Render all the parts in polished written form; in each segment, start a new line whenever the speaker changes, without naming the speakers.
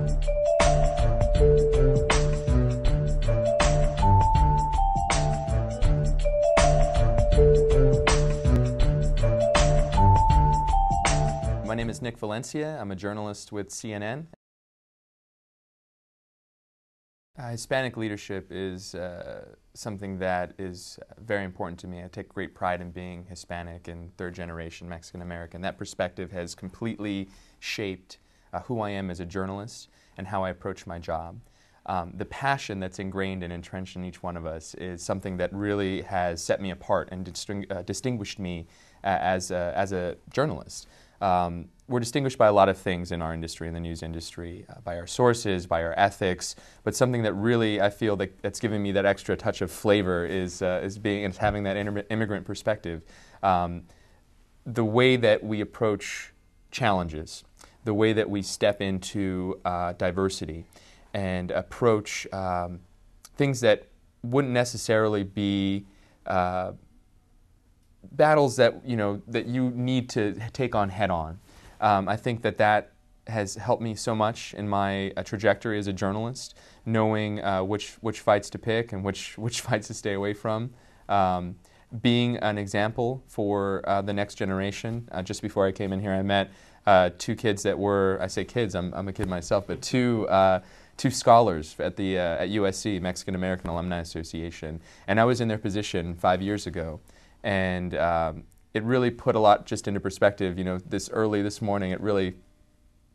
My name is Valencia. I'm a journalist with CNN. Hispanic leadership is something that is very important to me. I take great pride in being Hispanic and third-generation Mexican-American. That perspective has completely shaped who I am as a journalist and how I approach my job. The passion that's ingrained and entrenched in each one of us is something that really has set me apart and distinguished me as a journalist. We're distinguished by a lot of things in our industry, in the news industry, by our sources, by our ethics, but something that really I feel that's given me that extra touch of flavor is having that immigrant perspective. The way that we approach challenges, the way that we step into diversity and approach things that wouldn't necessarily be battles that you need to take on head on. I think that has helped me so much in my trajectory as a journalist, knowing which fights to pick and which fights to stay away from. Being an example for the next generation. Just before I came in here, I met two kids that were, I say kids, I'm a kid myself, but two scholars at USC, Mexican American Alumni Association, and I was in their position 5 years ago. And it really put a lot just into perspective. This morning, it really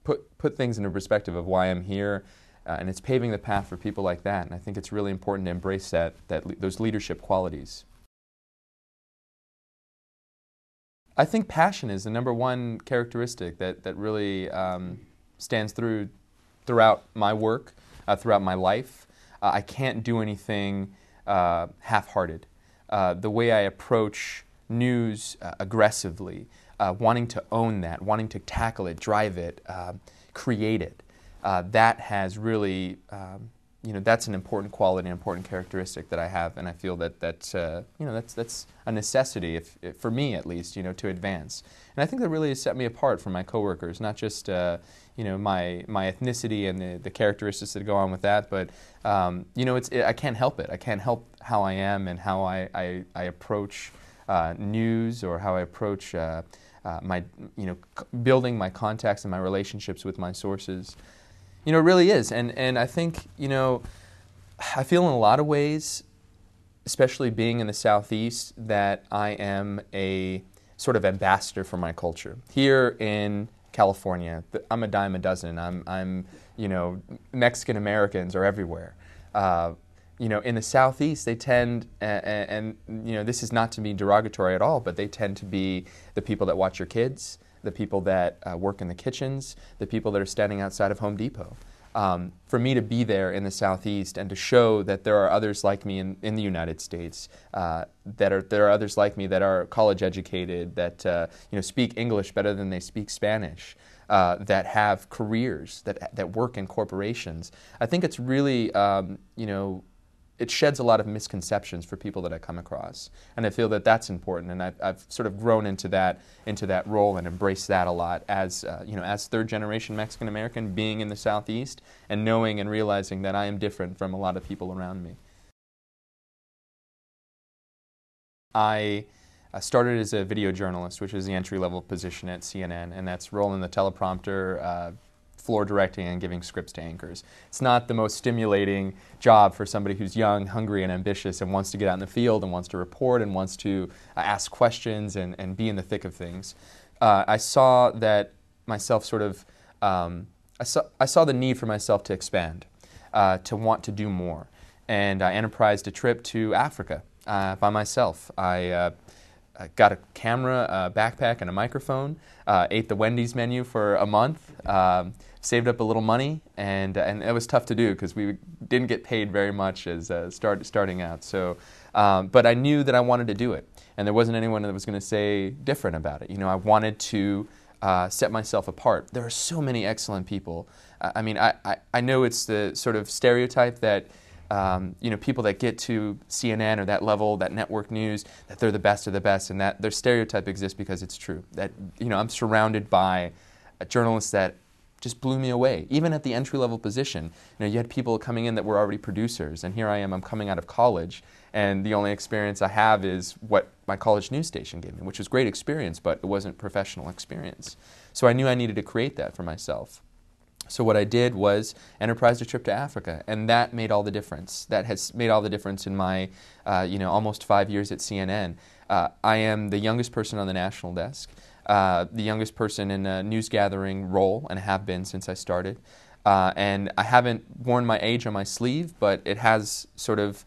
put things into perspective of why I'm here, and it's paving the path for people like that. And I think it's really important to embrace those leadership qualities. I think passion is the number one characteristic that really stands throughout my work, throughout my life. I can't do anything half-hearted. The way I approach news aggressively, wanting to own that, wanting to tackle it, drive it, create it, that has really, that's an important quality, an important characteristic that I have, and I feel that's a necessity, for me at least, to advance. And I think that really has set me apart from my coworkers, not just my ethnicity and the characteristics that go on with that, but I can't help it. I can't help how I am and how I approach news, or how I approach building my contacts and my relationships with my sources. It really is, and I think I feel in a lot of ways, especially being in the Southeast, that I am a sort of ambassador for my culture. Here in California, I'm a dime a dozen. I'm Mexican Americans are everywhere. In the Southeast, they tend, and this is not to be derogatory at all, but they tend to be the people that watch your kids, the people that work in the kitchens, the people that are standing outside of Home Depot. For me to be there in the Southeast and to show that there are others like me in the United States, there are others like me that are college educated, that speak English better than they speak Spanish, that have careers, that work in corporations. I think it's really it sheds a lot of misconceptions for people that I come across, and I feel that that's important. And I've sort of grown into that role and embraced that a lot as as third-generation Mexican American, being in the Southeast and knowing and realizing that I am different from a lot of people around me. I started as a video journalist, which is the entry-level position at CNN, and that's rolling the teleprompter, floor directing, and giving scripts to anchors. It's not the most stimulating job for somebody who's young, hungry, and ambitious, and wants to get out in the field, and wants to report, and wants to ask questions and be in the thick of things. I saw that myself sort of, I saw the need for myself to expand, to want to do more. And I enterprised a trip to Africa by myself. I got a camera, a backpack, and a microphone, ate the Wendy's menu for a month, saved up a little money, and it was tough to do because we didn't get paid very much as starting out. So, but I knew that I wanted to do it, and there wasn't anyone that was going to say different about it. I wanted to set myself apart. There are so many excellent people. I know it's the sort of stereotype that people that get to CNN or that level, that network news, that they're the best of the best, and that their stereotype exists because it's true. That I'm surrounded by journalists that just blew me away. Even at the entry-level position, you had people coming in that were already producers, and here I am, I'm coming out of college, and the only experience I have is what my college news station gave me, which was great experience, but it wasn't professional experience. So I knew I needed to create that for myself. So what I did was enterprised a trip to Africa, and that made all the difference. That has made all the difference in my, almost 5 years at CNN. I am the youngest person on the national desk, the youngest person in a news gathering role, and have been since I started. And I haven't worn my age on my sleeve, but it has sort of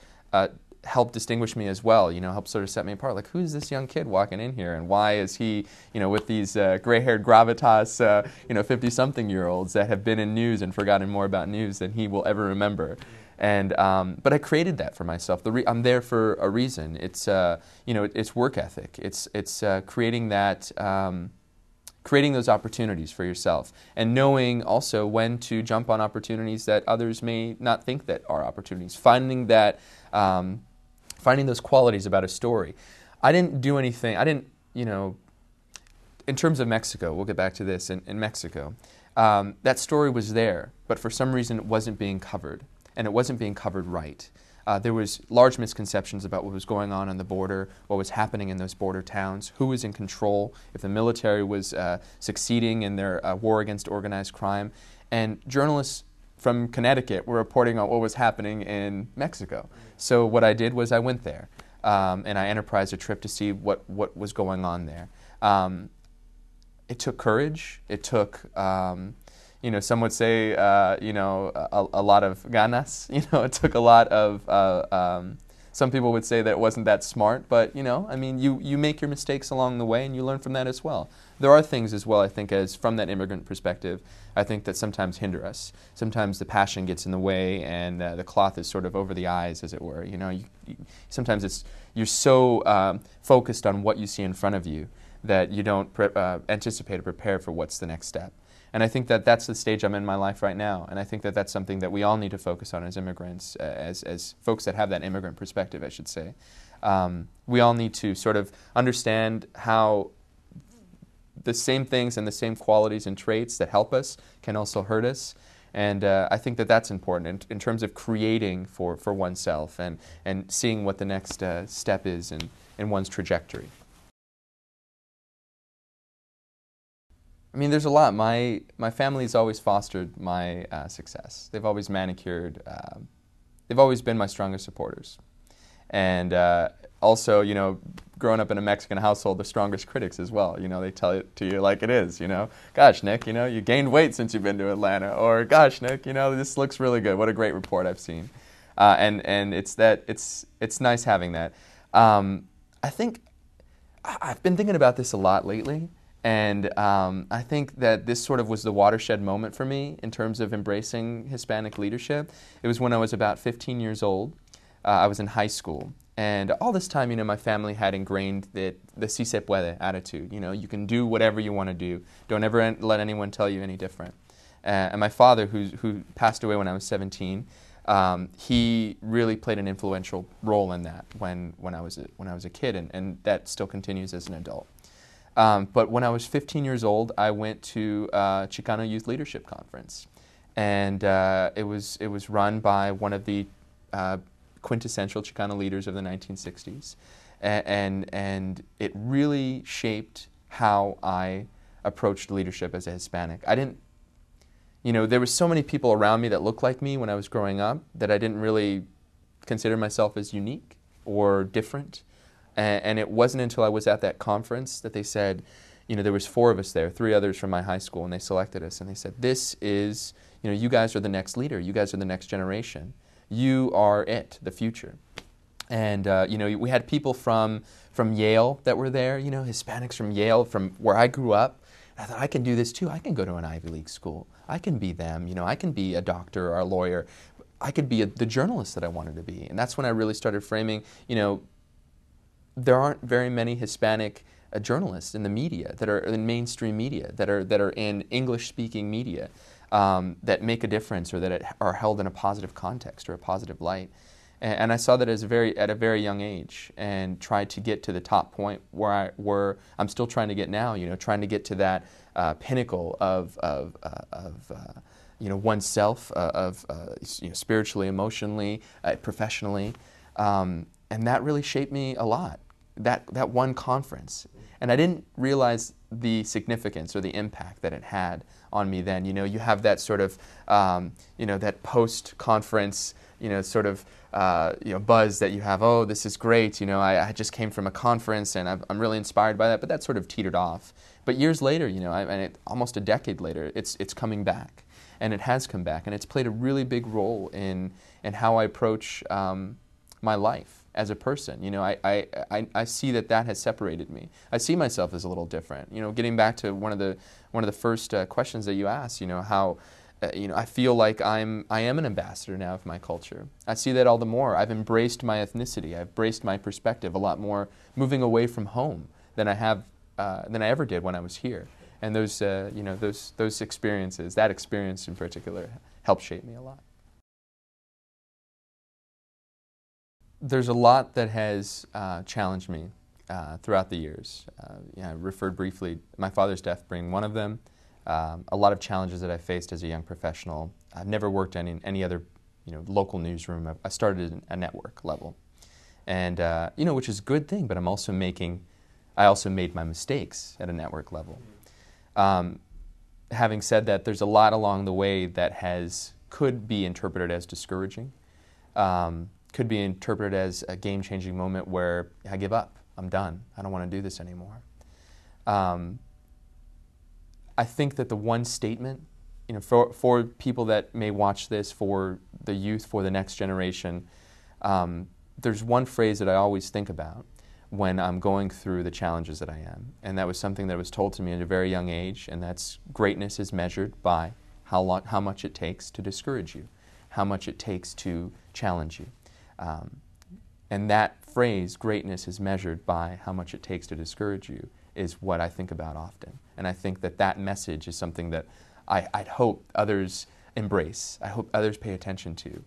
helped distinguish me as well, helped sort of set me apart. Like, who's this young kid walking in here, and why is he, with these gray-haired gravitas, 50-something-year-olds that have been in news and forgotten more about news than he will ever remember. And but I created that for myself. I'm there for a reason. It's it's work ethic. It's creating that. Creating those opportunities for yourself, and knowing also when to jump on opportunities that others may not think that are opportunities. Finding those qualities about a story. I didn't do anything. I didn't, in terms of Mexico, we'll get back to this. In Mexico, that story was there, but for some reason it wasn't being covered, and it wasn't being covered right. There was large misconceptions about what was going on the border, what was happening in those border towns, who was in control, if the military was succeeding in their war against organized crime. And journalists from Connecticut were reporting on what was happening in Mexico. So what I did was I went there, and I enterprised a trip to see what was going on there. It took courage. It took... some would say, a lot of ganas. It took a lot of, some people would say that it wasn't that smart, but, you make your mistakes along the way and you learn from that as well. There are things as well, I think, as from that immigrant perspective, I think that sometimes hinder us. Sometimes the passion gets in the way and the cloth is sort of over the eyes, as it were. Sometimes you're so focused on what you see in front of you that you don't anticipate or prepare for what's the next step. And I think that that's the stage I'm in my life right now. And I think that that's something that we all need to focus on as immigrants, as folks that have that immigrant perspective, I should say. We all need to sort of understand how the same things and the same qualities and traits that help us can also hurt us. And I think that that's important in terms of creating for oneself and seeing what the next step is in one's trajectory. I mean, there's a lot. My family's always fostered my success. They've always manicured. They've always been my strongest supporters. And also, growing up in a Mexican household, the strongest critics as well. They tell it to you like it is. Gosh, Nick, you gained weight since you've been to Atlanta. Or, gosh, Nick, this looks really good. What a great report I've seen. And it's nice having that. I think I've been thinking about this a lot lately. And I think that this sort of was the watershed moment for me in terms of embracing Hispanic leadership. It was when I was about 15 years old. I was in high school. And all this time, my family had ingrained the si se puede attitude. You can do whatever you want to do. Don't ever let anyone tell you any different. And my father, who passed away when I was 17, he really played an influential role in that when I was a kid, and that still continues as an adult. But when I was 15 years old, I went to a Chicano Youth Leadership Conference, and it was run by one of the quintessential Chicano leaders of the 1960s, and it really shaped how I approached leadership as a Hispanic. I didn't, there were so many people around me that looked like me when I was growing up that I didn't really consider myself as unique or different. And it wasn't until I was at that conference that they said, there was 4 of us there, 3 others from my high school, and they selected us. And they said, this is, you guys are the next leader. You guys are the next generation. You are it, the future. And, we had people from Yale that were there, Hispanics from Yale, from where I grew up. I thought, I can do this too. I can go to an Ivy League school. I can be them. I can be a doctor or a lawyer. I could be the journalist that I wanted to be. And that's when I really started framing, there aren't very many Hispanic journalists in the media that are in mainstream media, that are in English-speaking media, that make a difference or that are held in a positive context or a positive light. And I saw that at a very young age, and tried to get to the top point where I'm still trying to get now. Trying to get to that pinnacle of oneself, spiritually, emotionally, professionally, and that really shaped me a lot. That one conference, and I didn't realize the significance or the impact that it had on me then. You have that sort of that post-conference buzz that you have. Oh, this is great. I just came from a conference and I'm really inspired by that. But that sort of teetered off. But years later, almost a decade later, it's coming back, and it has come back, and it's played a really big role in how I approach my life as a person. I see that has separated me. I see myself as a little different. Getting back to one of the first questions that you asked, how I feel like I am an ambassador now of my culture. I see that all the more. I've embraced my ethnicity. I've embraced my perspective a lot more, moving away from home than I ever did when I was here. And those experiences, that experience in particular, helped shape me a lot. There's a lot that has challenged me throughout the years. I referred briefly, my father's death being one of them. A lot of challenges that I faced as a young professional. I've never worked in any other local newsroom. I started at a network level, and which is a good thing. But I also made my mistakes at a network level. Having said that, there's a lot along the way that could be interpreted as discouraging. Could be interpreted as a game-changing moment where I give up. I'm done. I don't want to do this anymore. I think that the one statement, for people that may watch this, for the youth, for the next generation, there's one phrase that I always think about when I'm going through the challenges that I am. And that was something that was told to me at a very young age, and that's greatness is measured by how much it takes to discourage you, how much it takes to challenge you. And that phrase, greatness is measured by how much it takes to discourage you, is what I think about often. And I think that message is something that I'd hope others embrace. I hope others pay attention to.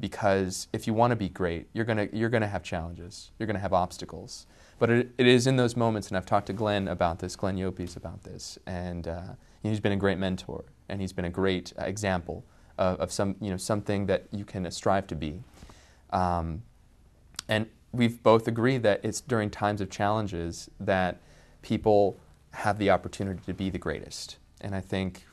Because if you want to be great, you're gonna have challenges. You're gonna have obstacles. But it is in those moments, and I've talked to Glenn about this, Glenn Yopes about this, and he's been a great mentor, and he's been a great example of something that you can strive to be. And we've both agreed that it's during times of challenges that people have the opportunity to be the greatest. And I think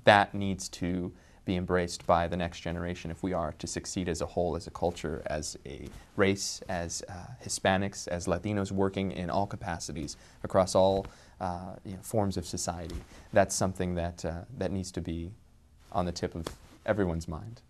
that needs to be embraced by the next generation if we are to succeed as a whole, as a culture, as a race, as Hispanics, as Latinos working in all capacities across all forms of society. That's something that needs to be on the tip of everyone's mind.